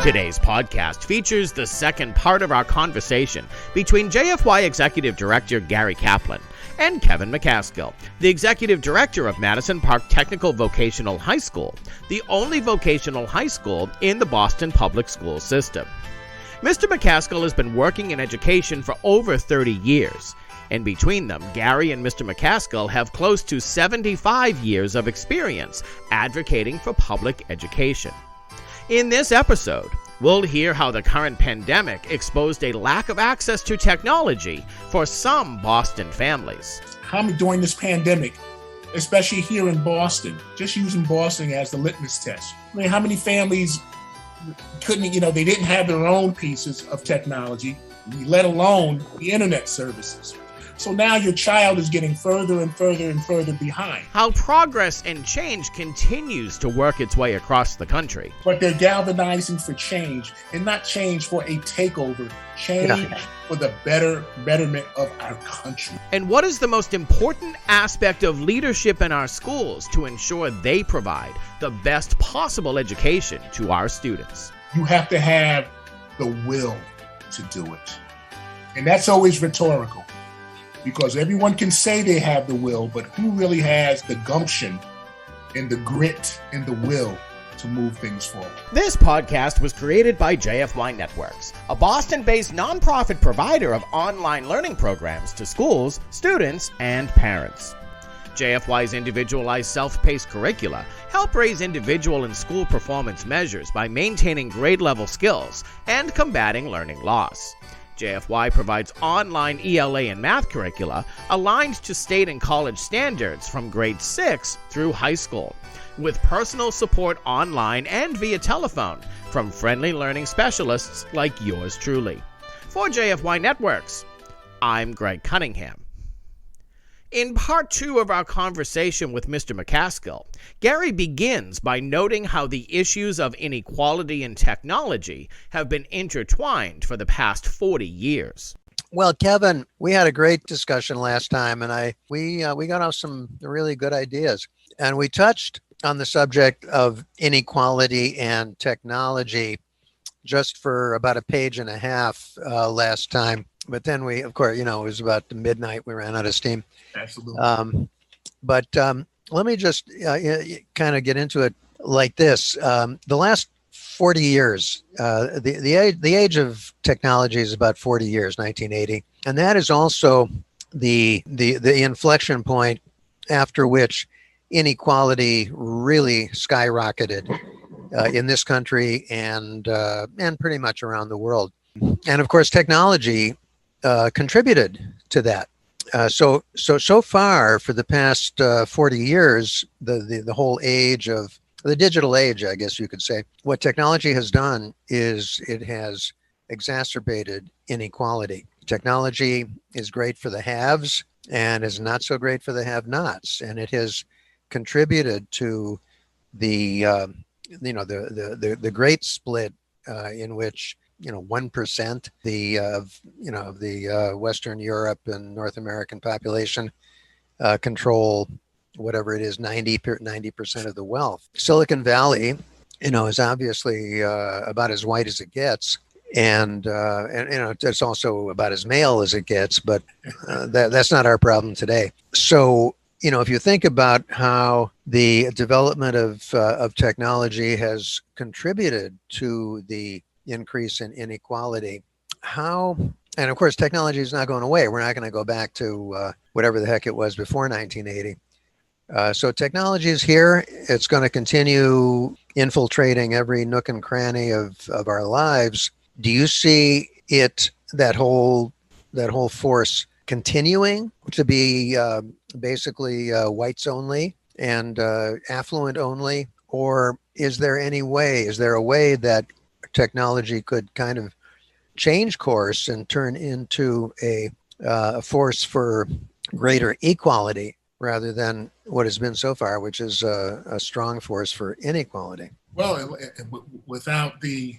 Today's podcast features the second part of our conversation between JFY Executive Director Gary Kaplan and Kevin McCaskill, the Executive Director of Madison Park Technical Vocational High School, the only vocational high school in the Boston public school system. Mr. McCaskill has been working in education for over 30 years, and between them, Gary and Mr. McCaskill have close to 75 years of experience advocating for public education. In this episode, we'll hear how the current pandemic exposed a lack of access to technology for some Boston families. How during this pandemic, especially here in Boston, just using Boston as the litmus test. I mean, how many families couldn't, they didn't have their own pieces of technology, let alone the internet services. So now your child is getting further and further and further behind. How progress and change continues to work its way across the country. But they're galvanizing for change, and not change for a takeover, change for the betterment of our country. And what is the most important aspect of leadership in our schools to ensure they provide the best possible education to our students? You have to have the will to do it. And that's always rhetorical. Because everyone can say they have the will, but who really has the gumption and the grit and the will to move things forward? This podcast was created by JFY Networks, a Boston-based nonprofit provider of online learning programs to schools, students, and parents. JFY's individualized self-paced curricula help raise individual and school performance measures by maintaining grade-level skills and combating learning loss. JFY provides online ELA and math curricula aligned to state and college standards from grade 6 through high school, with personal support online and via telephone from friendly learning specialists like yours truly. For JFY Networks, I'm Greg Cunningham. In part 2 of our conversation with Mr. McCaskill, Gary begins by noting how the issues of inequality and technology have been intertwined for the past 40 years. Well, Kevin, we had a great discussion last time, and we got off some really good ideas. And we touched on the subject of inequality and technology just for about a page and a half last time. But then we, of course, it was about midnight. We ran out of steam. Absolutely. But let me just kind of get into it like this. The last 40 years, the age of technology is about 40 years, 1980. And that is also the inflection point after which inequality really skyrocketed in this country and pretty much around the world. And of course, technology contributed to that. So far for the past 40 years, the whole age of the digital age, I guess you could say, what technology has done is it has exacerbated inequality. Technology is great for the haves and is not so great for the have-nots, and it has contributed to the great split in which 1% of the Western Europe and North American population control whatever it is, 90% of the wealth. Silicon Valley, is obviously about as white as it gets, and it's also about as male as it gets. But that's not our problem today. So if you think about how the development of technology has contributed to the increase in inequality, and of course technology is not going away. We're not going to go back to whatever the heck it was before 1980. So technology is here. It's going to continue infiltrating every nook and cranny of our lives. Do you see that whole force continuing to be basically whites only and affluent only, or is there a way that technology could kind of change course and turn into a force for greater equality rather than what has been so far, which is a strong force for inequality? Well, without the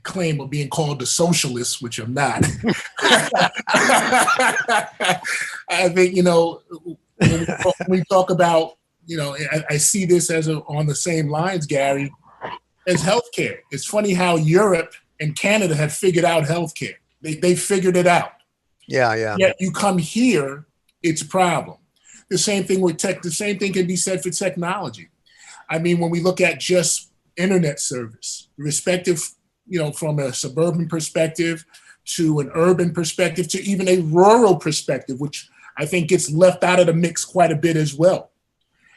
claim of being called a socialist, which I'm not, I think, when we talk about, I see this as on the same lines, Gary. as healthcare. It's funny how Europe and Canada have figured out healthcare. They figured it out. Yeah. Yet you come here, it's a problem. The same thing with tech. The same thing can be said for technology. I mean, when we look at just internet service, respective, from a suburban perspective to an urban perspective to even a rural perspective, which I think gets left out of the mix quite a bit as well.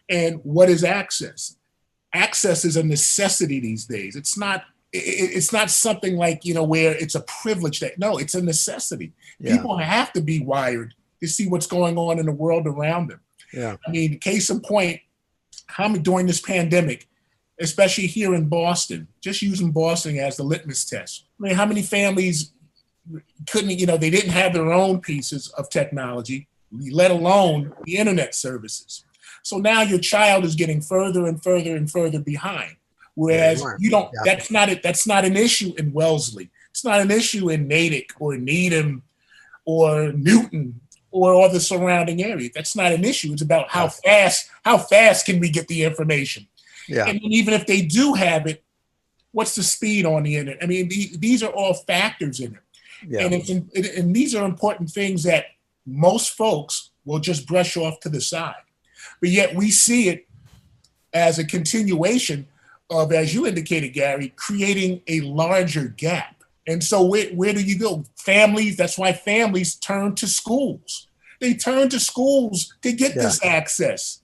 And what is access? Access is a necessity these days. It's not something like, where it's a privilege no, it's a necessity. Yeah. People have to be wired to see what's going on in the world around them. Yeah. I mean, case in point, during this pandemic, especially here in Boston, just using Boston as the litmus test. I mean, how many families couldn't, they didn't have their own pieces of technology, let alone the internet services. So now your child is getting further and further and further behind. Whereas you don't, that's not an issue in Wellesley. It's not an issue in Natick or Needham or Newton or all the surrounding area. That's not an issue. It's about how fast can we get the information? Yeah. And even if they do have it, what's the speed on the internet? I mean, these are all factors in it. Yeah. And these are important things that most folks will just brush off to the side. But yet we see it as a continuation of, as you indicated, Gary, creating a larger gap. And so where do you go? Families, that's why families turn to schools. They turn to schools to get this access.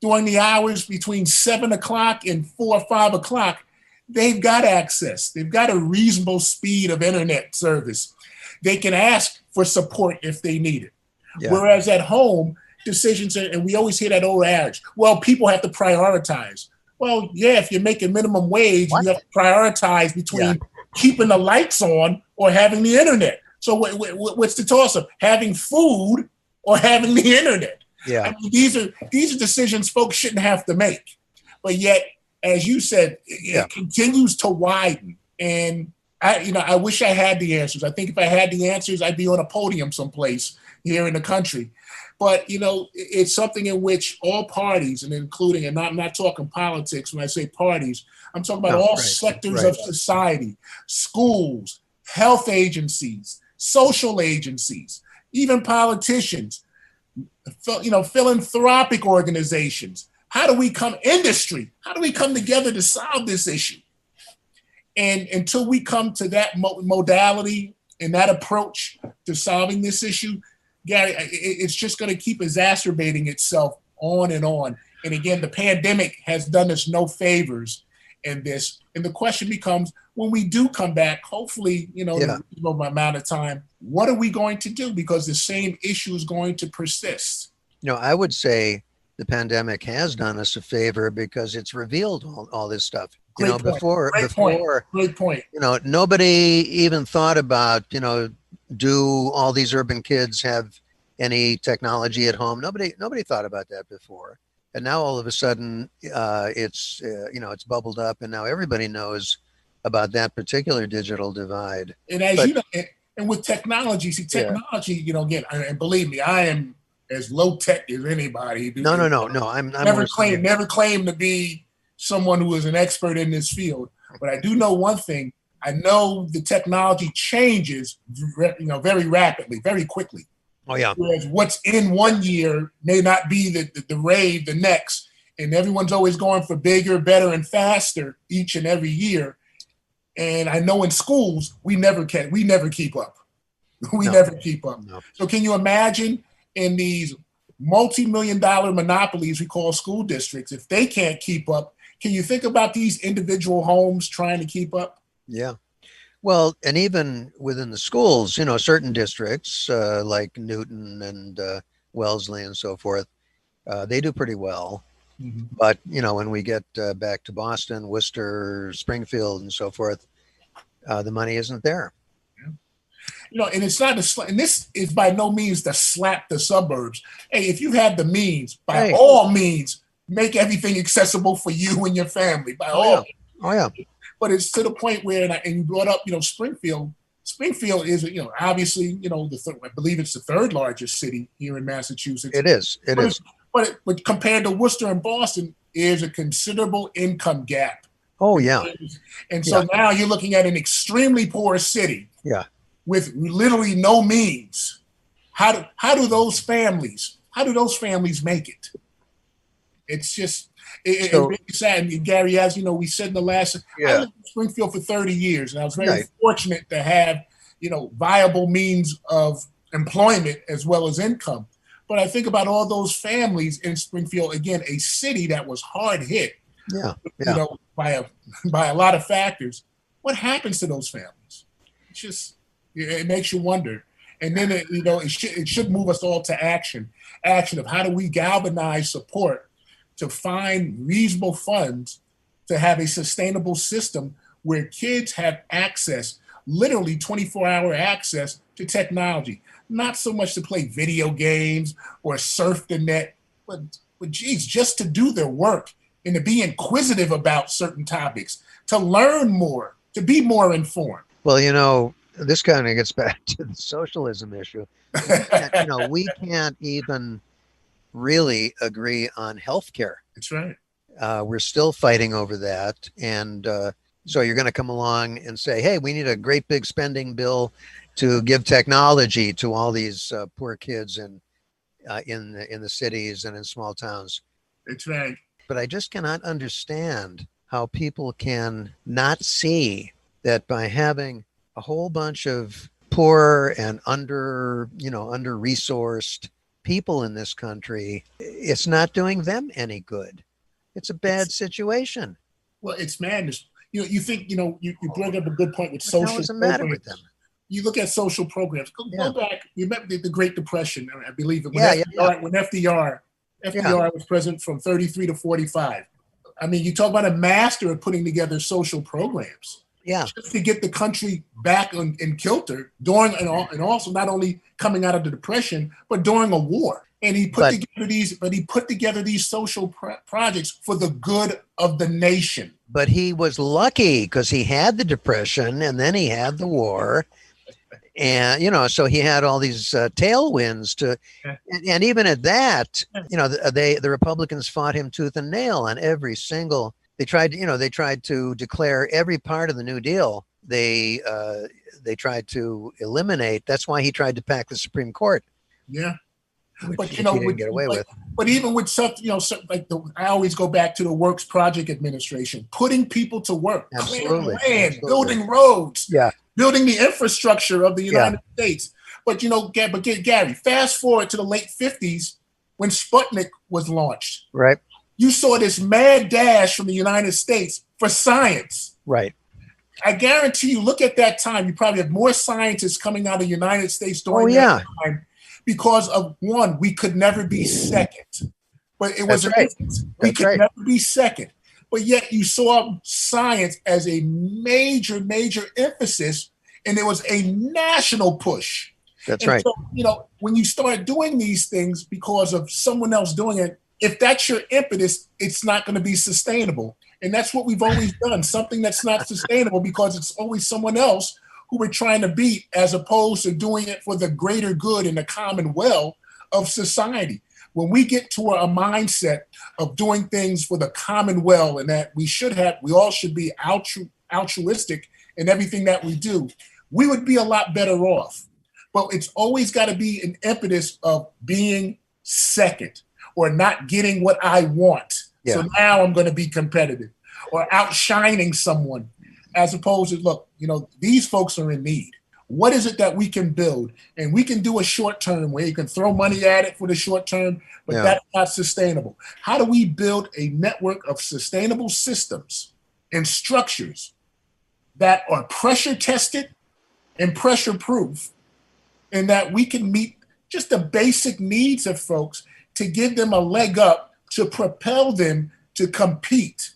During the hours between 7 o'clock and 4 or 5 o'clock, they've got access. They've got a reasonable speed of internet service. They can ask for support if they need it. Yeah. Whereas at home, decisions, and we always hear that old adage, well, people have to prioritize. Well, yeah, if you're making minimum wage, you have to prioritize between keeping the lights on or having the internet. So what's the toss-up? Having food or having the internet? Yeah. I mean, these are decisions folks shouldn't have to make. But yet, as you said, it continues to widen. And I wish I had the answers. I think if I had the answers, I'd be on a podium someplace here in the country. But, it's something in which all parties, and including, and I'm not talking politics when I say parties, I'm talking about all sectors of society, schools, health agencies, social agencies, even politicians, philanthropic organizations. How do we come together to solve this issue? And until we come to that modality and that approach to solving this issue, Gary, it's just going to keep exacerbating itself on and on. And again, the pandemic has done us no favors in this. And the question becomes, when we do come back, hopefully, in a reasonable amount of time, what are we going to do? Because the same issue is going to persist. I would say the pandemic has done us a favor because it's revealed all this stuff. Great point. Nobody even thought about, do all these urban kids have any technology at home? Nobody thought about that before. And now all of a sudden it's bubbled up, and now everybody knows about that particular digital divide. And and with technology, again, and believe me, I am as low tech as anybody. No. I'm never claim to be someone who is an expert in this field, but I do know one thing. I know the technology changes, very rapidly, very quickly. Oh yeah. Whereas what's in one year may not be the rave the next, and everyone's always going for bigger, better, and faster each and every year. And I know in schools we never keep up. Never keep up. No. So can you imagine in these multi-million-dollar monopolies we call school districts, if they can't keep up? Can you think about these individual homes trying to keep up? Yeah. Well, and even within the schools, certain districts like Newton and Wellesley and so forth, they do pretty well. Mm-hmm. But, when we get back to Boston, Worcester, Springfield and so forth, the money isn't there. And it's not and this is by no means to slap the suburbs. Hey, if you have the means, by all means, make everything accessible for you and your family. By all means. Oh yeah. But it's to the point where, and you brought up, Springfield. Springfield is, obviously, I believe it's the third largest city here in Massachusetts. It is. But compared to Worcester and Boston, is a considerable income gap Oh, yeah. And so now you're looking at an extremely poor city with literally no means. How do those families make it? It's just it's really sad. And Gary, as you know, we said in the last I lived in Springfield for 30 years, and I was very fortunate to have, viable means of employment as well as income. But I think about all those families in Springfield, again, a city that was hard hit, by a lot of factors. What happens to those families? It's just, it makes you wonder. And then it should move us all to action of how do we galvanize support to find reasonable funds to have a sustainable system where kids have access, literally 24-hour access to technology. Not so much to play video games or surf the net, but geez, just to do their work and to be inquisitive about certain topics, to learn more, to be more informed. Well, this kind of gets back to the socialism issue. We can't even really agree on healthcare. That's right. We're still fighting over that. And so you're going to come along and say, hey, we need a great big spending bill to give technology to all these poor kids in the cities and in small towns. That's right. But I just cannot understand how people can not see that by having a whole bunch of poor and under-resourced people in this country, it's not doing them any good. It's a bad situation. Well, it's madness. You think, you bring up a good point with social. What's the matter with them? You look at social programs. Go back. You remember the Great Depression, I believe it. When FDR was president from 33 to 45. I mean, you talk about a master of putting together social programs. Yeah. Just to get the country back in kilter during and also not only coming out of the Depression, but during a war. And he put together these social projects for the good of the nation. But he was lucky because he had the Depression and then he had the war. And, so he had all these tailwinds and even at that, the Republicans fought him tooth and nail on every single. They tried to declare every part of the New Deal. They tried to eliminate. That's why he tried to pack the Supreme Court. Yeah. But he didn't get away with. But even with something, I always go back to the Works Project Administration, putting people to work, clearing land, building roads, building the infrastructure of the United States. But Gary, fast forward to the late 50s when Sputnik was launched. Right. You saw this mad dash from the United States for science. Right. I guarantee you, look at that time, you probably have more scientists coming out of the United States during that time. Because of one, we could never be second. But it was we could never be second. But yet you saw science as a major, major emphasis, and it was a national push. That's right. So, when you start doing these things because of someone else doing it, if that's your impetus, it's not going to be sustainable. And that's what we've always done, something that's not sustainable because it's always someone else who we're trying to beat, as opposed to doing it for the greater good and the common well of society. When we get to a mindset of doing things for the common well, and that we all should be altruistic in everything that we do, we would be a lot better off. But it's always got to be an impetus of being second or not getting what I want. Yeah. So now I'm going to be competitive or outshining someone. As opposed to, look, these folks are in need. What is it that we can build? And we can do a short term where you can throw money at it for the short term, but that's not sustainable. How do we build a network of sustainable systems and structures that are pressure tested and pressure proof, and that we can meet just the basic needs of folks to give them a leg up to propel them to compete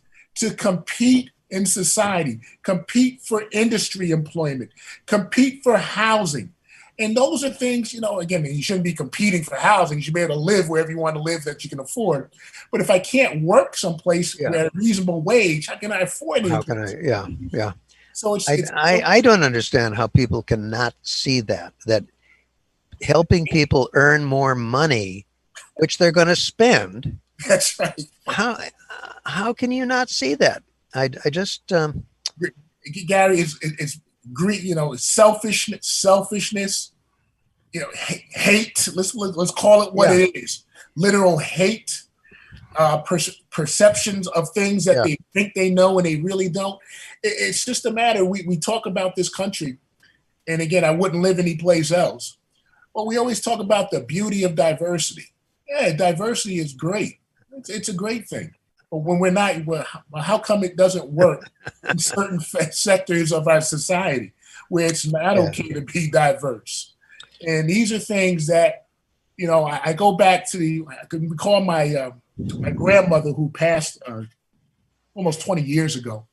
in society, compete for industry employment, compete for housing. And those are things, again, you shouldn't be competing for housing. You should be able to live wherever you want to live that you can afford. But if I can't work someplace at a reasonable wage, how can I afford it? How can I? Yeah. So I don't understand how people cannot see that helping people earn more money, which they're going to spend. That's right. How can you not see that? I just Gary, it's greed, it's selfishness, hate. Let's call it what it is. Literal hate, perceptions of things that they think they know and they really don't. It's just a matter. We talk about this country, and again, I wouldn't live anyplace else. But we always talk about the beauty of diversity. Yeah, diversity is great. It's a great thing. But when we're not, how come it doesn't work in certain sectors of our society where it's not okay to be diverse? And these are things that, I go back to I can recall my grandmother who passed almost 20 years ago.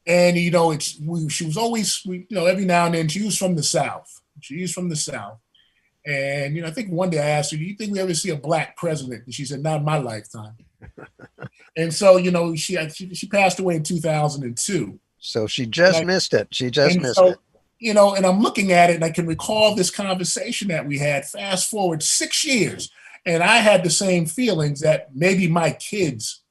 And, she was always, every now and then, she was from the South. And, I think one day I asked her, do you think we ever see a Black president? And she said, not in my lifetime. And so, she passed away in 2002. So she just missed it. It. And I'm looking at it and I can recall this conversation that we had, fast forward 6 years. And I had the same feelings that maybe my kids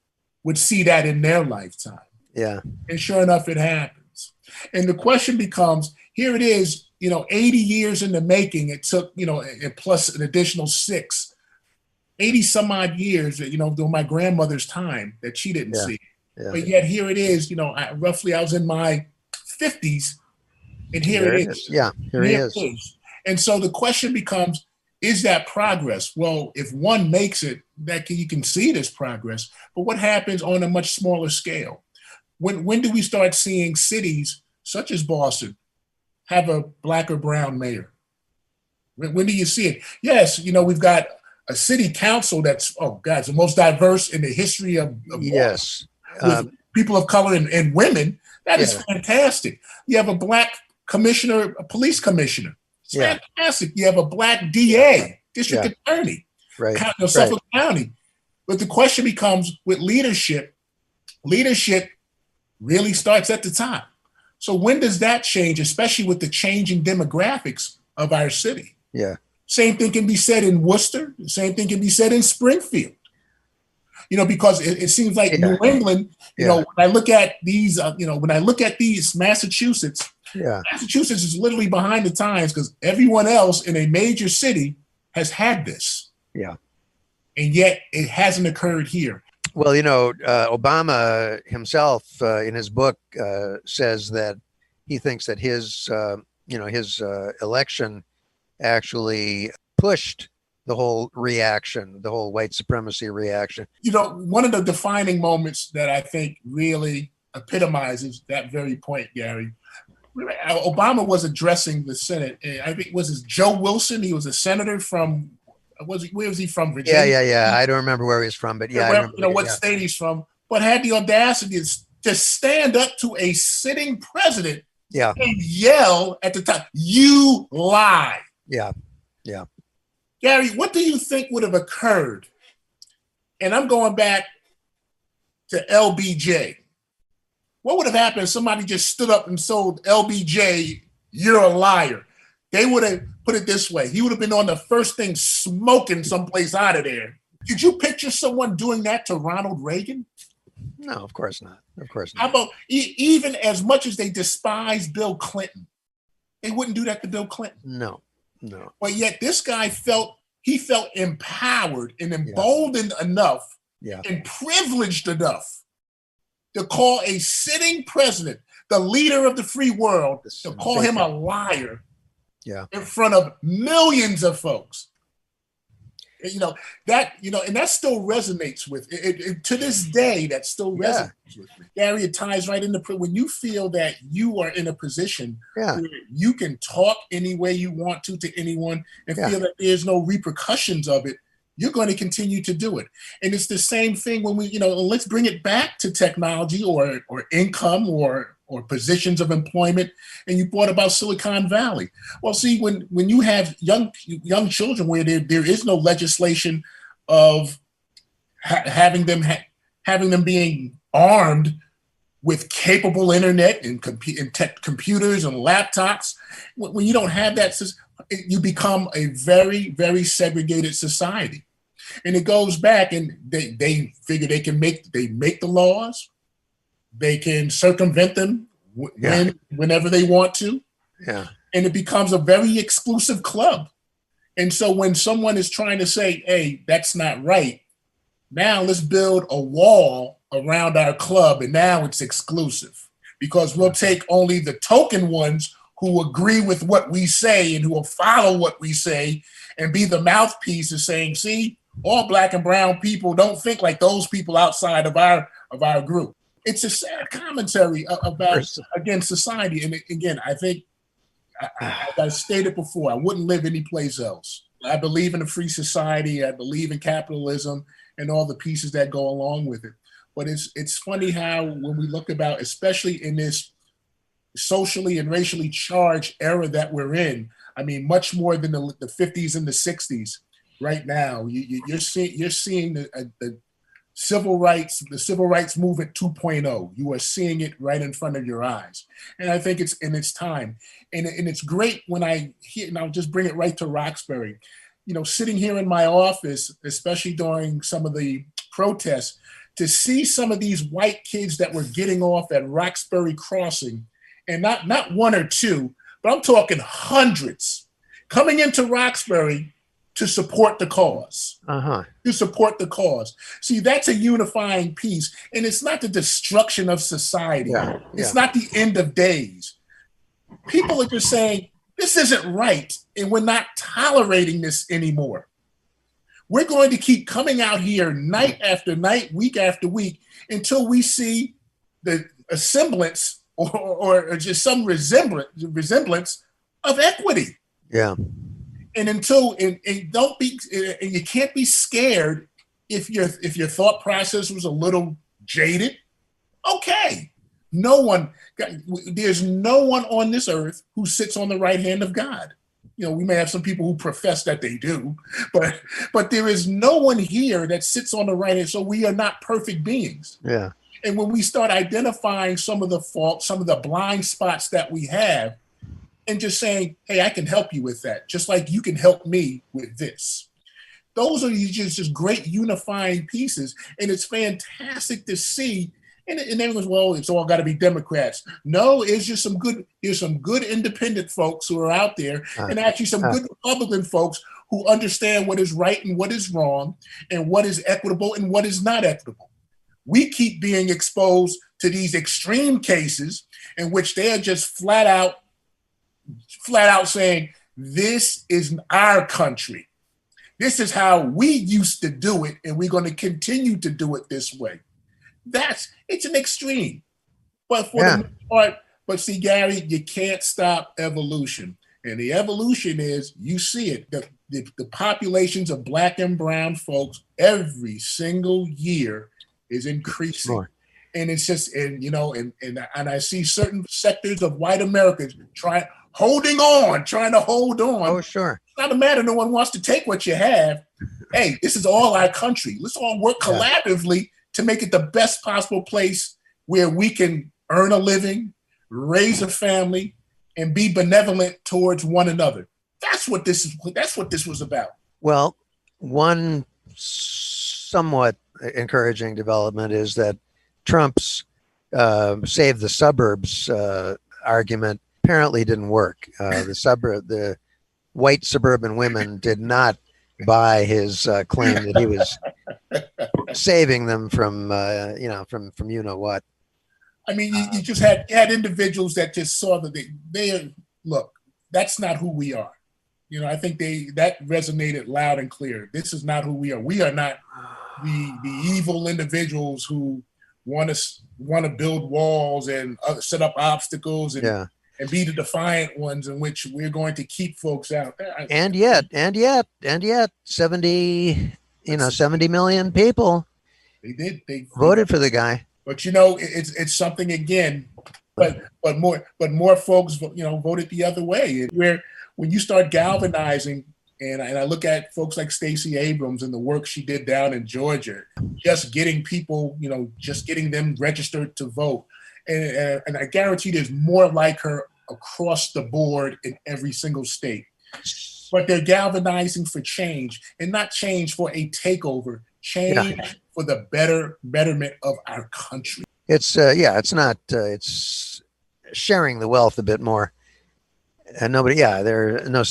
would see that in their lifetime. Yeah. And sure enough, it happens. And the question becomes, here it is, 80 years in the making. It took, and plus an additional 80 some odd years, during my grandmother's time that she didn't see. Yeah. But yet here it is, I was in my 50s and here it is. Yeah, here it is. And so the question becomes, is that progress? Well, if one makes it, you can see this progress, but what happens on a much smaller scale? When do we start seeing cities such as Boston have a Black or brown mayor? When do you see it? Yes, we've got a city council that's, it's the most diverse in the history of yes, with people of color and women. That is fantastic. You have a Black commissioner, a police commissioner. It's fantastic. You have a Black DA, district attorney, Suffolk County. But the question becomes, with leadership really starts at the top. So when does that change, especially with the changing demographics of our city? Yeah. Same thing can be said in Worcester. The same thing can be said in Springfield. Because it seems like New England, when I look at these, Massachusetts, Massachusetts is literally behind the times because everyone else in a major city has had this. Yeah. And yet it hasn't occurred here. Well, Obama himself in his book says that he thinks that his election actually pushed the whole reaction, the whole white supremacy reaction. One of the defining moments that I think really epitomizes that very point, Gary, Obama was addressing the Senate. I think it was Joe Wilson. He was a senator from, where was he from? Virginia? Yeah. I don't remember where he's from, but I remember. What state he's from, but had the audacity to stand up to a sitting president and yell at the time, "You lie." Yeah. Gary, what do you think would have occurred? And I'm going back to LBJ. What would have happened if somebody just stood up and told LBJ, "You're a liar"? They would have put it this way. He would have been on the first thing smoking someplace out of there. Could you picture someone doing that to Ronald Reagan? No, of course not. How about even as much as they despise Bill Clinton, they wouldn't do that to Bill Clinton. No. But yet this guy felt empowered and emboldened enough and privileged enough to call a sitting president, the leader of the free world, to call him a liar in front of millions of folks. And that still resonates with it to this day. That still resonates with me. Gary, it ties right into when you feel that you are in a position where you can talk any way you want to anyone and feel that there's no repercussions of it. You're going to continue to do it. And it's the same thing when we, let's bring it back to technology or income or positions of employment. And you brought about Silicon Valley. Well, see, when you have young children where there is no legislation of having them being armed with capable internet and computers and laptops, when you don't have that, you become a very, very segregated society. And it goes back, and they figure they make the laws, They can circumvent them whenever they want to. Yeah. And it becomes a very exclusive club. And so when someone is trying to say, hey, that's not right, now let's build a wall around our club, and now it's exclusive because we'll take only the token ones who agree with what we say and who will follow what we say and be the mouthpiece of saying, see, all Black and brown people don't think like those people outside of our group. It's a sad commentary about, again, society. And again, I think, I stated before, I wouldn't live anyplace else. I believe in a free society. I believe in capitalism and all the pieces that go along with it. But it's funny how when we look about, especially in this socially and racially charged era that we're in, I mean, much more than the 50s and the 60s right now, you're seeing the civil rights movement 2.0. You are seeing it right in front of your eyes. And I think it's in its time. And it's great when I hear, and I'll just bring it right to Roxbury, sitting here in my office, especially during some of the protests, to see some of these white kids that were getting off at Roxbury Crossing, and not one or two, but I'm talking hundreds, coming into Roxbury to support the cause. To support the cause. See, that's a unifying piece. And it's not the destruction of society. It's not the end of days. People are just saying, this isn't right, and we're not tolerating this anymore. We're going to keep coming out here night after night, week after week, until we see a semblance or just some resemblance of equity. Yeah. And until and don't be, and you can't be scared if your thought process was a little jaded. Okay, there's no one on this earth who sits on the right hand of God. We may have some people who profess that they do, but there is no one here that sits on the right hand. So we are not perfect beings. Yeah. And when we start identifying some of the faults, some of the blind spots that we have, and just saying, hey, I can help you with that, just like you can help me with this. Those are just great unifying pieces. And it's fantastic to see. And everyone's, well, it's all got to be Democrats. No, there's some good independent folks who are out there, and actually some good Republican folks who understand what is right and what is wrong, and what is equitable and what is not equitable. We keep being exposed to these extreme cases in which they are just flat out saying, this is our country. This is how we used to do it, and we're going to continue to do it this way. It's an extreme. But for the most part, but see, Gary, you can't stop evolution. And the evolution is, you see it, the populations of Black and brown folks every single year is increasing. Sure. And it's just, and I see certain sectors of white Americans trying to hold on. Oh, sure. It's not a matter, no one wants to take what you have. Hey, this is all our country. Let's all work collaboratively to make it the best possible place where we can earn a living, raise a family, and be benevolent towards one another. That's what this was about. Well, one somewhat encouraging development is that Trump's save the suburbs argument apparently didn't work. The white suburban women did not buy his claim that he was saving them from what. I mean, you just had individuals that just saw that they look, that's not who we are. I think that resonated loud and clear. This is not who we are. We are not the evil individuals who want to build walls and set up obstacles and be the defiant ones in which we're going to keep folks out. And yet, 70 million people. They voted for the guy. But it's something again. But more folks voted the other way. Where when you start galvanizing, and I look at folks like Stacey Abrams and the work she did down in Georgia, just getting people, just getting them registered to vote. And I guarantee there's more like her across the board in every single state. But they're galvanizing for change, and not change for a takeover, change for the betterment of our country. It's it's not. It's sharing the wealth a bit more. And nobody, there's no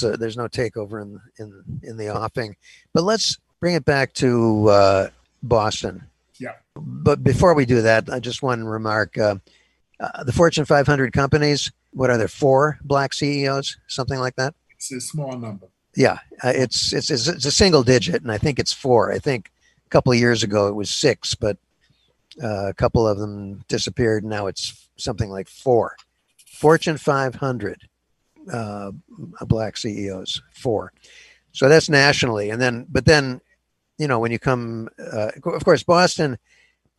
takeover in the offing. But let's bring it back to Boston. Yeah. But before we do that, I just want to remark: the Fortune 500 companies. What are there? 4 black CEOs, something like that. It's a small number. Yeah, it's a single digit, and I think it's 4. I think a couple of years ago it was 6, but a couple of them disappeared. And now it's something like 4. Fortune 500 black CEOs, 4. So that's nationally, but then, when you come, of course, Boston,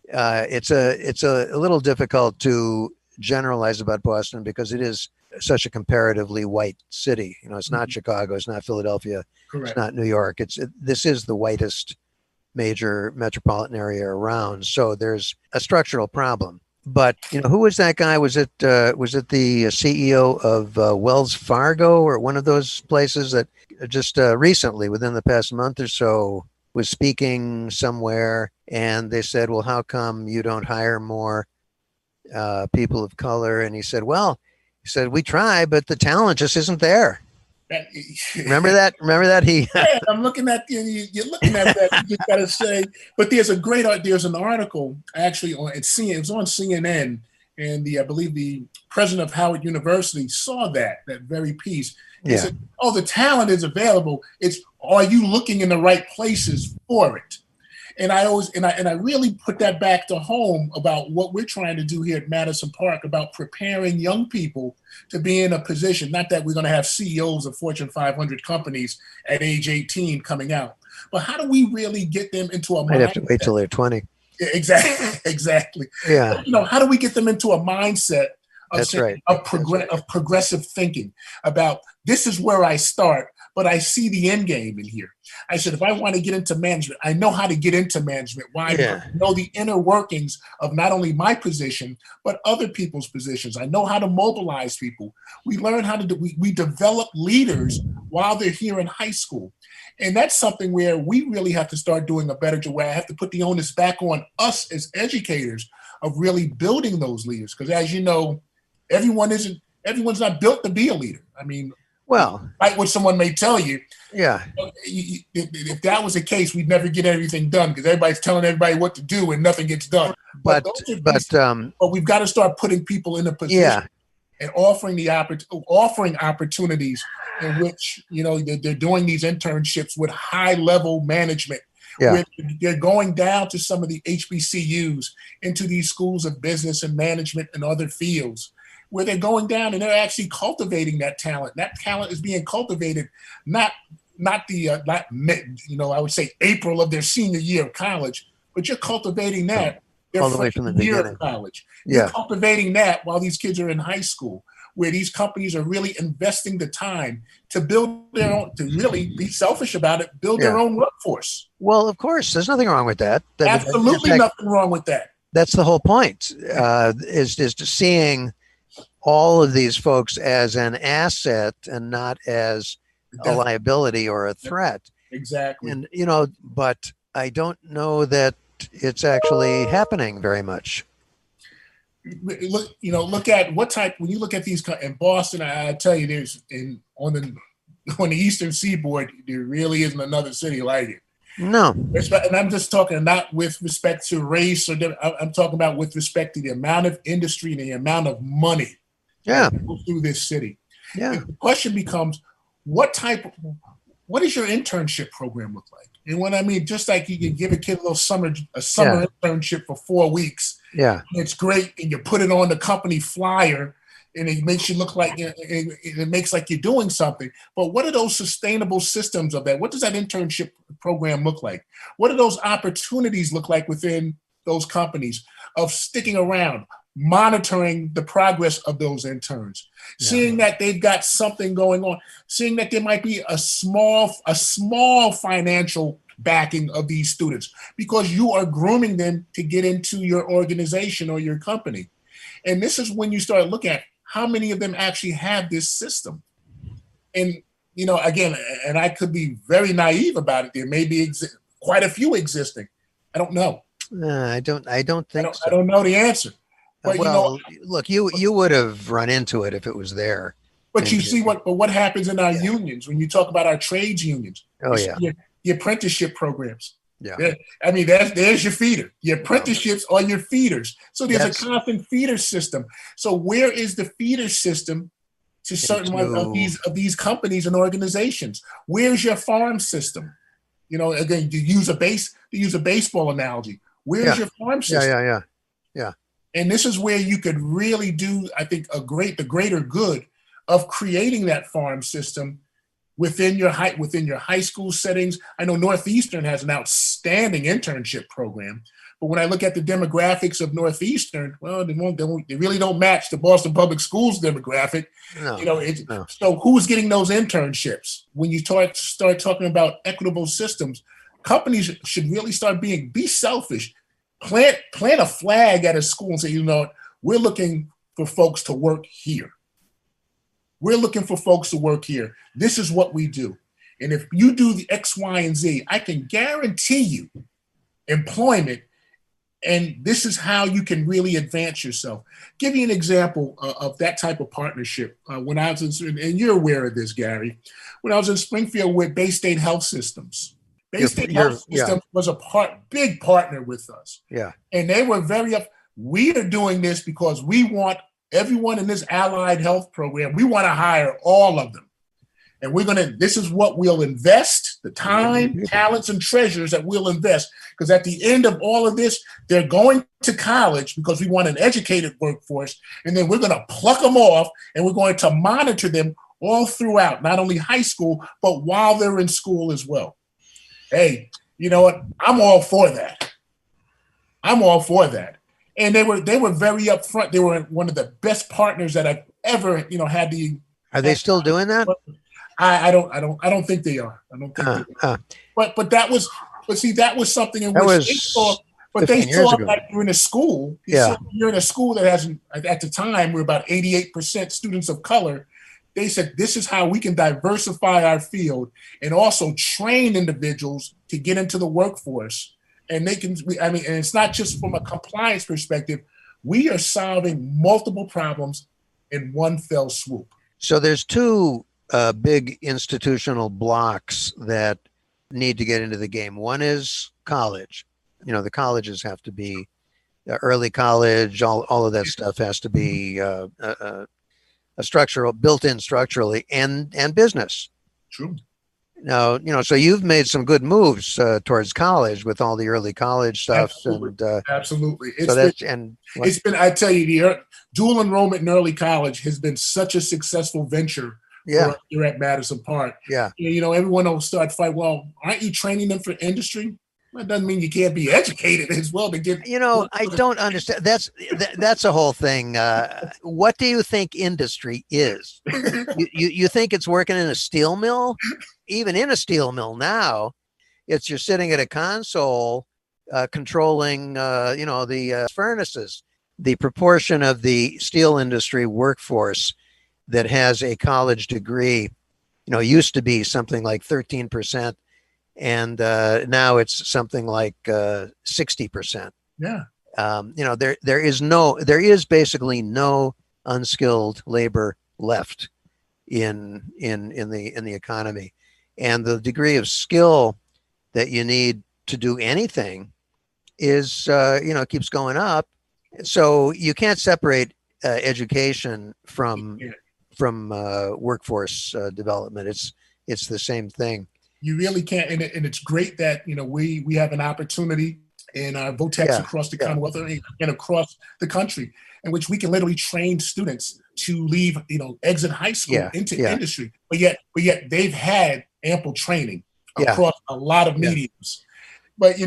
it's a little difficult to generalize about Boston because it is such a comparatively white city. It's not Chicago, it's not Philadelphia, Correct. It's not New York. This is the whitest major metropolitan area around. So there's a structural problem. But who was that guy? Was it the CEO of Wells Fargo or one of those places that just recently, within the past month or so, was speaking somewhere, and they said, "Well, how come you don't hire more people of color?" And he said, "We try, but the talent just isn't there." Remember that? Yeah, I'm looking at you. You're looking at that. You just got to say, but there's an article actually it was on CNN, and I believe the president of Howard University saw that very piece. He said, "Oh, the talent is available. Are you looking in the right places for it?" And I really put that back to home about what we're trying to do here at Madison Park about preparing young people to be in a position, not that we're going to have CEOs of Fortune 500 companies at age 18 coming out, but how do we really get them into a mindset? I'd have to wait till they're 20. Exactly. Yeah. How do we get them into a mindset of progressive thinking about this is where I start, but I see the end game in here. I said, if I want to get into management, I know how to get into management. Why? Because I know the inner workings of not only my position, but other people's positions. I know how to mobilize people. We learn how to we develop leaders while they're here in high school. And that's something where we really have to start doing a better job, where I have to put the onus back on us as educators of really building those leaders. Because as you know, everyone's not built to be a leader. I mean, like what someone may tell you. Yeah. If that was the case, we'd never get everything done because everybody's telling everybody what to do and nothing gets done. But we've got to start putting people in a position and offering opportunities in which they're doing these internships with high level management. Where they're going down to some of the HBCUs into these schools of business and management and other fields, where they're going down and they're actually cultivating that talent. That talent is being cultivated, not I would say April of their senior year of college, but you're cultivating that all the way from the beginning of college. You're cultivating that while these kids are in high school, where these companies are really investing the time to build their own, to really be selfish about it, build their own workforce. Well, of course, there's nothing wrong with that. Absolutely nothing wrong with that. That's the whole point, is to seeing all of these folks as an asset and not as a liability or a threat. Exactly. And, but I don't know that it's actually happening very much. Look at what type, when you look at these in Boston, I tell you, on the Eastern Seaboard, there really isn't another city like it. No. And I'm just talking not with respect to race, I'm talking about with respect to the amount of industry and the amount of money that goes through this city. Yeah. And the question becomes, what does your internship program look like? And what I mean, just like you can give a kid a summer internship for 4 weeks. Yeah. It's great. And you put it on the company flyer and it makes you look like, it makes like you're doing something. But what are those sustainable systems of that? What does that internship program look like? What do those opportunities look like within those companies of sticking around, monitoring the progress of those interns, seeing that they've got something going on, seeing that there might be a small financial backing of these students because you are grooming them to get into your organization or your company. And this is when you start looking at how many of them actually have this system. And, again, and I could be very naive about it. There may be quite a few existing. I don't know. I don't think so. I don't know the answer. But well, look, you would have run into it if it was there. But you see what happens in our unions when you talk about our trades unions. Oh yeah, the apprenticeship programs. yeah. I mean, there's your feeder. The apprenticeships are your feeders. So there's a constant feeder system. So where is the feeder system to certain of these companies and organizations? Where's your farm system? You know, again, to use a baseball analogy. Where's your farm system? Yeah. And this is where you could really do, I think, the greater good of creating that farm system within your high school settings. I know Northeastern has an outstanding internship program, but when I look at the demographics of Northeastern, well, they really don't match the Boston Public Schools demographic. No. So who's getting those internships? When you start talking about equitable systems, companies should really start be selfish. Plant a flag at a school and say, you know, we're looking for folks to work here. We're looking for folks to work here. This is what we do. And if you do the X, Y, and Z, I can guarantee you employment. And this is how you can really advance yourself. Give you an example of that type of partnership. When I was in, and you're aware of this, Gary, when I was in Springfield with Bay State Health Systems. Bay State Health Systems was a big partner with us. Yeah. And they were we are doing this because we want everyone in this allied health program, we want to hire all of them. And this is what we'll invest, the time, talents, and treasures that we'll invest. Because at the end of all of this, they're going to college because we want an educated workforce. And then we're going to pluck them off and we're going to monitor them all throughout, not only high school, but while they're in school as well. Hey, you know what? I'm all for that. And they were very upfront. They were one of the best partners that I've ever, had the. Are they still doing that? I don't think they are. I don't think they are. But that was something in which they saw. But they saw that you're in a school. You're in a school that has, at the time, we're about 88% students of color. They said, this is how we can diversify our field and also train individuals to get into the workforce. And and it's not just from a compliance perspective. We are solving multiple problems in one fell swoop. So there's two big institutional blocks that need to get into the game. One is college. The colleges have to be early college. All of that stuff has to be built in structurally, and business. True. Now, so you've made some good moves towards college with all the early college stuff. Absolutely. It's been, I tell you, the dual enrollment in early college has been such a successful venture here at Madison Park. Yeah. Everyone will start fighting, well, aren't you training them for industry? That doesn't mean you can't be educated as well to get. I don't understand. That's a whole thing. What do you think industry is? You think it's working in a steel mill? Even in a steel mill now, you're sitting at a console controlling, the furnaces. The proportion of the steel industry workforce that has a college degree, used to be something like 13%. And now it's something like 60%. Yeah. There is basically no unskilled labor left in the economy, and the degree of skill that you need to do anything is keeps going up. So you can't separate education from workforce development. It's the same thing. You really can't, and it's great that we have an opportunity in our VOTEX across the Commonwealth and across the country, in which we can literally train students to leave, exit high school into industry. But yet they've had ample training across a lot of mediums. But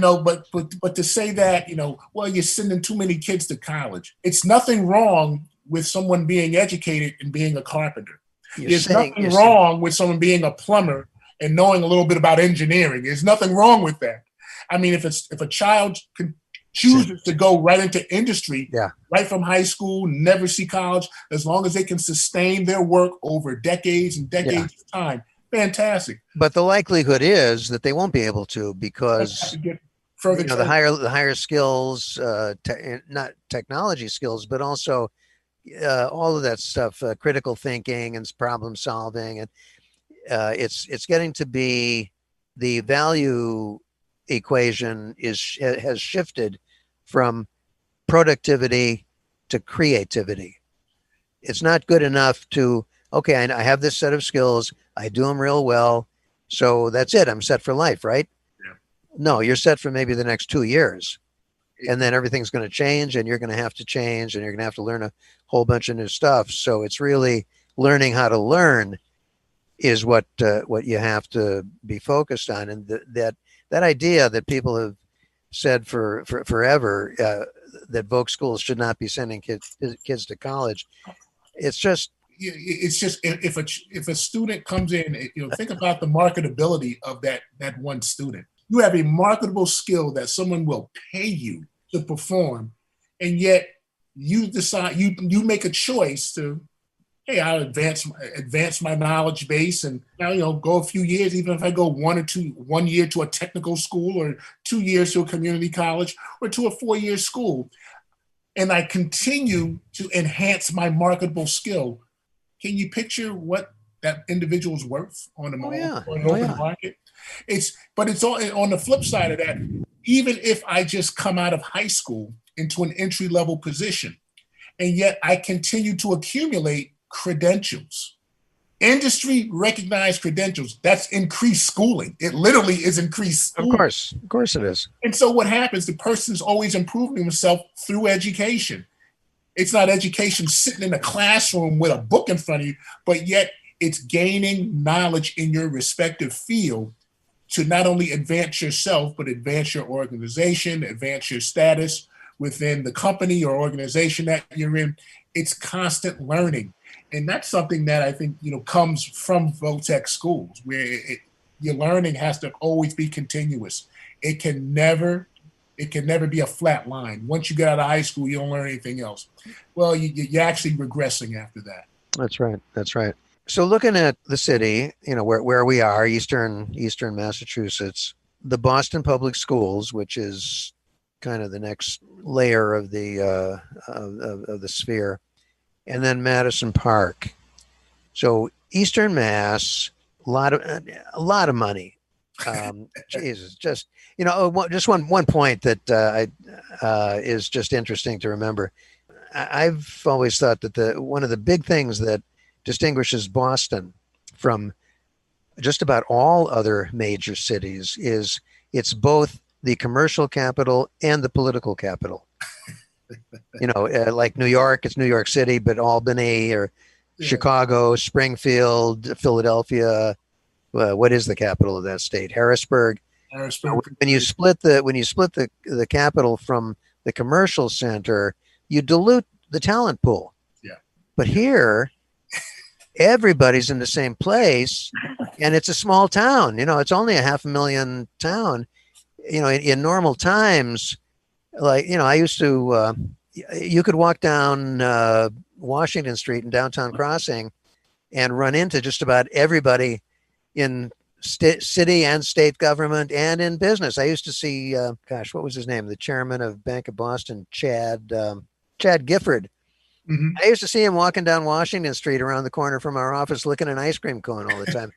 but to say that you're sending too many kids to college, it's nothing wrong with someone being educated and being a carpenter. There's nothing wrong with someone being a plumber and knowing a little bit about engineering. There's nothing wrong with that. I mean, if a child chooses to go right into industry, right from high school, never see college, as long as they can sustain their work over decades and decades of time, fantastic. But the likelihood is that they won't be able to because further the higher skills, not technology skills, but also all of that stuff, critical thinking and problem solving, and it's getting to be the value equation has shifted from productivity to creativity. It's not good enough to, okay, I have this set of skills, I do them real well, so that's it, I'm set for life, right? Yeah. No, you're set for maybe the next 2 years. And then everything's going to change, and you're going to have to change, and you're going to have to learn a whole bunch of new stuff. So it's really learning how to learn is what you have to be focused on. And that idea that people have said for forever, that Voc schools should not be sending kids to college. It's just if a student comes in, think about the marketability of that one student. You have a marketable skill that someone will pay you to perform, and yet you decide, you make a choice to, hey, I'll advance my knowledge base, and now go a few years. Even if I go 1 year to a technical school, or 2 years to a community college, or to a 4-year school, and I continue to enhance my marketable skill. Can you picture what that individual's worth on an open market? But it's all on the flip side of that. Even if I just come out of high school into an entry-level position, and yet I continue to accumulate credentials, industry recognized credentials, that's increased schooling. It literally is increased schooling. Of course it is. And so what happens, the person's always improving himself through education. It's not education sitting in a classroom with a book in front of you, but yet it's gaining knowledge in your respective field to not only advance yourself, but advance your organization, advance your status within the company or organization that you're in. It's constant learning. And that's something that I think, comes from Votech schools, where your learning has to always be continuous. It can never be a flat line. Once you get out of high school, you don't learn anything else. Well, you're actually regressing after that. That's right. So looking at the city, where we are, Eastern Massachusetts, the Boston Public Schools, which is kind of the next layer of the sphere, and then Madison Park. So Eastern Mass, a lot of money. Jesus, just one point that is just interesting to remember. I've always thought that one of the big things that distinguishes Boston from just about all other major cities is it's both the commercial capital and the political capital. Like New York, it's New York City, but Albany or Chicago, Springfield, Philadelphia. What is the capital of that state? Harrisburg. When you split the capital from the commercial center, you dilute the talent pool. Yeah. But here, everybody's in the same place, and it's a small town. It's only a 500,000 town. In normal times, I used to. You could walk down Washington Street in downtown Crossing and run into just about everybody in city and state government and in business. I used to see, what was his name? The chairman of Bank of Boston, Chad Gifford. Mm-hmm. I used to see him walking down Washington Street around the corner from our office, licking an ice cream cone all the time.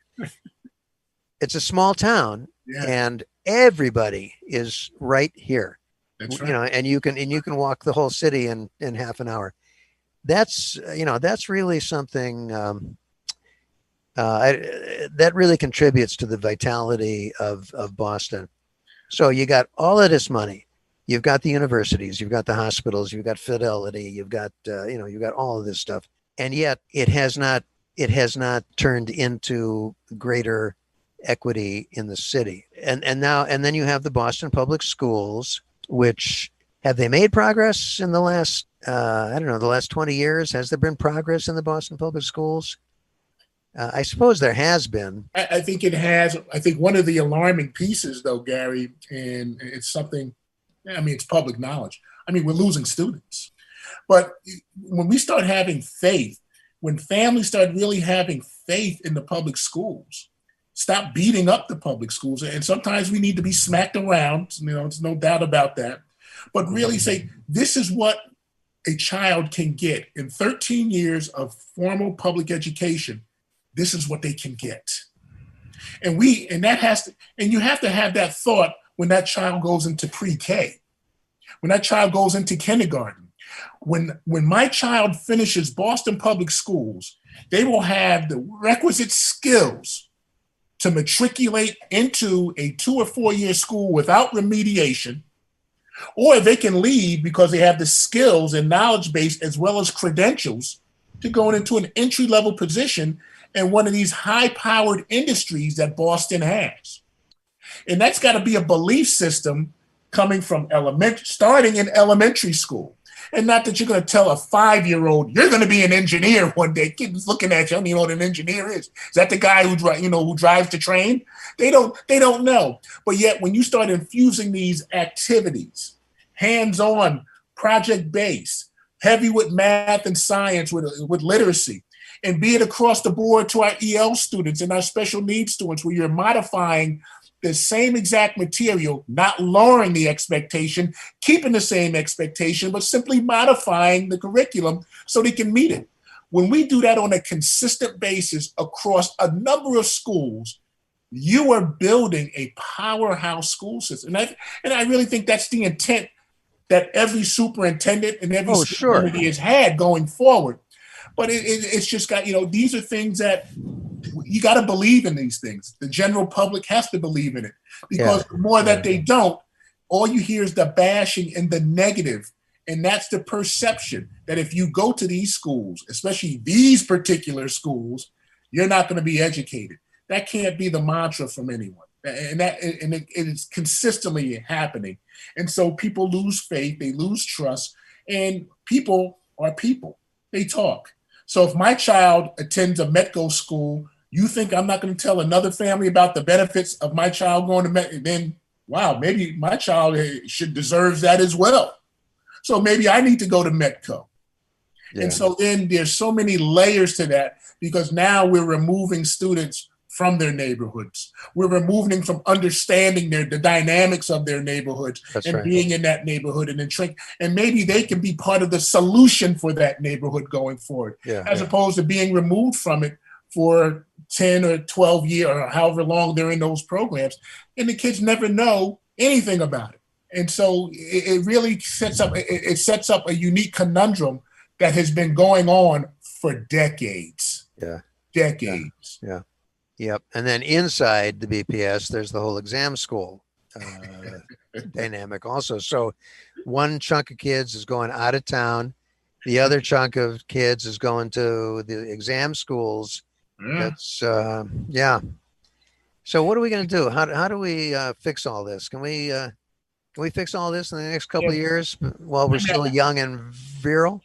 It's a small town, and everybody is right here. That's right. And you can walk the whole city in half an hour. That's really something that really contributes to the vitality of Boston. So you got all of this money. You've got the universities, you've got the hospitals, you've got Fidelity, you've got you've got all of this stuff, and yet it has not turned into greater equity in the city. And then you have the Boston Public Schools, which have they made progress in the last the last 20 years? Has there been progress in the Boston Public Schools? I suppose there has been. I think it has. I think one of the alarming pieces, though, Gary, and it's something. It's public knowledge. We're losing students. But when we start having faith, when families start really having faith in the public schools, stop beating up the public schools. And sometimes we need to be smacked around, there's no doubt about that. But really say, this is what a child can get in 13 years of formal public education. This is what they can get. And you have to have that thought when that child goes into pre-K, when that child goes into kindergarten. When my child finishes Boston Public Schools, they will have the requisite skills to matriculate into a 2 or 4 year school without remediation, or they can leave because they have the skills and knowledge base as well as credentials to go into an entry-level position in one of these high-powered industries that Boston has. And that's got to be a belief system coming from starting in elementary school. And not that you're going to tell a 5-year-old, you're going to be an engineer one day. Kids looking at you, I don't even know what an engineer is. Is that the guy who drives the train? They don't know. But yet when you start infusing these activities, hands-on, project-based, heavy with math and science, with literacy, and be it across the board to our EL students and our special needs students, where you're modifying the same exact material, not lowering the expectation, keeping the same expectation, but simply modifying the curriculum so they can meet it. When we do that on a consistent basis across a number of schools, you are building a powerhouse school system. And I really think that's the intent that every superintendent and every school committee has had going forward. But it's just got, these are things that you got to believe in these things. The general public has to believe in it, because the more that they don't, all you hear is the bashing and the negative. And that's the perception that if you go to these schools, especially these particular schools, you're not going to be educated. That can't be the mantra from anyone. And it is consistently happening. And so people lose faith, they lose trust, and people are people. They talk. So if my child attends a Metco school, you think I'm not going to tell another family about the benefits of my child going to Metco? Then, wow, maybe my child deserves that as well. So maybe I need to go to Metco. Yeah. And so then there's so many layers to that, because now we're removing students from their neighborhoods. We're removing them from understanding the dynamics of their neighborhoods. That's and right. Being in that neighborhood and maybe they can be part of the solution for that neighborhood going forward, as opposed to being removed from it for 10 or 12 years or however long they're in those programs. And the kids never know anything about it. And so it really sets up a unique conundrum that has been going on for decades. Yeah. Decades. Yeah. Yep. And then inside the BPS, there's the whole exam school dynamic also. So one chunk of kids is going out of town. The other chunk of kids is going to the exam schools. That's, So what are we going to do? How do we fix all this? Can we fix all this in the next couple of years while we're still young and virile?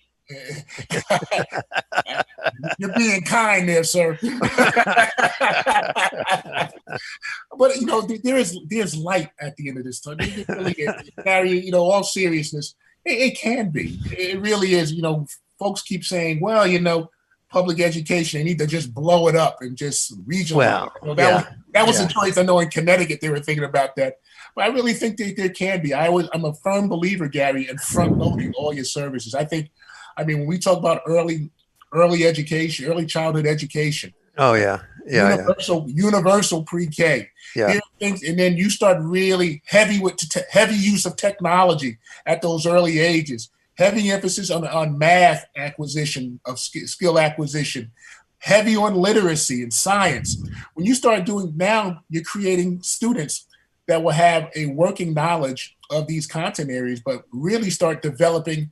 You're being kind there, sir. But there's light at the end of this tunnel. It really is. Gary, all seriousness, it can be. It really is. Folks keep saying, well, public education, they need to just blow it up and just regionalize. That was a choice. I know in Connecticut they were thinking about that. But I really think that there can be. I'm a firm believer, Gary, in front loading all your services. When we talk about early education, early childhood education. Oh yeah. Universal pre-K. Yeah. Things, and then you start really heavy use of technology at those early ages. Heavy emphasis on math acquisition, of skill acquisition. Heavy on literacy and science. When you start doing now, you're creating students that will have a working knowledge of these content areas, but really start developing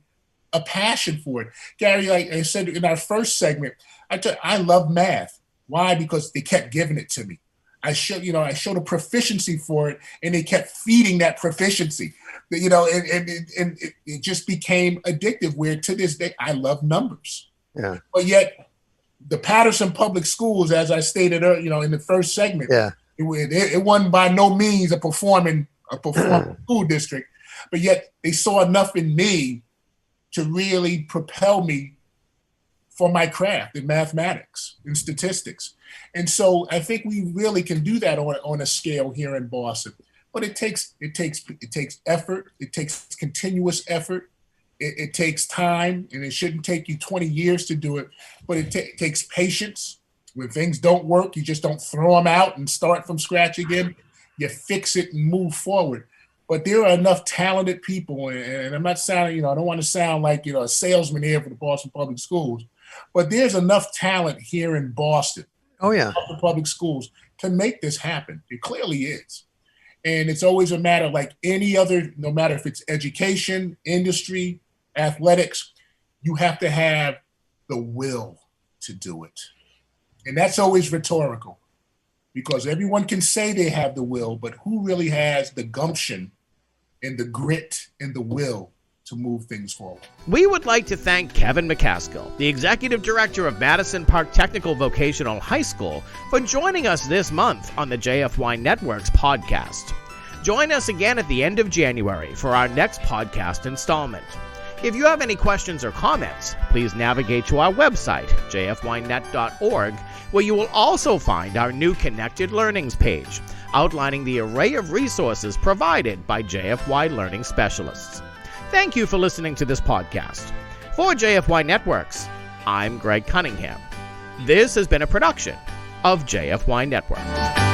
a passion for it. Gary, like I said in our first segment, I love math. Why? Because they kept giving it to me. I showed a proficiency for it, and they kept feeding that proficiency. And it just became addictive. Where to this day, I love numbers. Yeah. But yet, the Patterson Public Schools, as I stated, in the first segment, it wasn't by no means a performing school district, but yet they saw enough in me to really propel me for my craft in mathematics and statistics. And so I think we really can do that on a scale here in Boston. But it takes effort. It takes continuous effort. It takes time, and it shouldn't take you 20 years to do it, but it takes patience. When things don't work, you just don't throw them out and start from scratch again. You fix it and move forward. But there are enough talented people, and I'm not sounding, I don't want to sound like, a salesman here for the Boston Public Schools, but there's enough talent here in Boston. Oh, yeah. The public schools to make this happen. It clearly is. And it's always a matter like any other, no matter if it's education, industry, athletics, you have to have the will to do it. And that's always rhetorical, because everyone can say they have the will, but who really has the gumption and the grit and the will to move things forward? We would like to thank Kevin McCaskill, the Executive Director of Madison Park Technical Vocational High School, for joining us this month on the JFY Network's podcast. Join us again at the end of January for our next podcast installment. If you have any questions or comments, please navigate to our website, jfynet.org, where you will also find our new Connected Learnings page, outlining the array of resources provided by JFY Learning Specialists. Thank you for listening to this podcast. For JFY Networks, I'm Greg Cunningham. This has been a production of JFY Networks.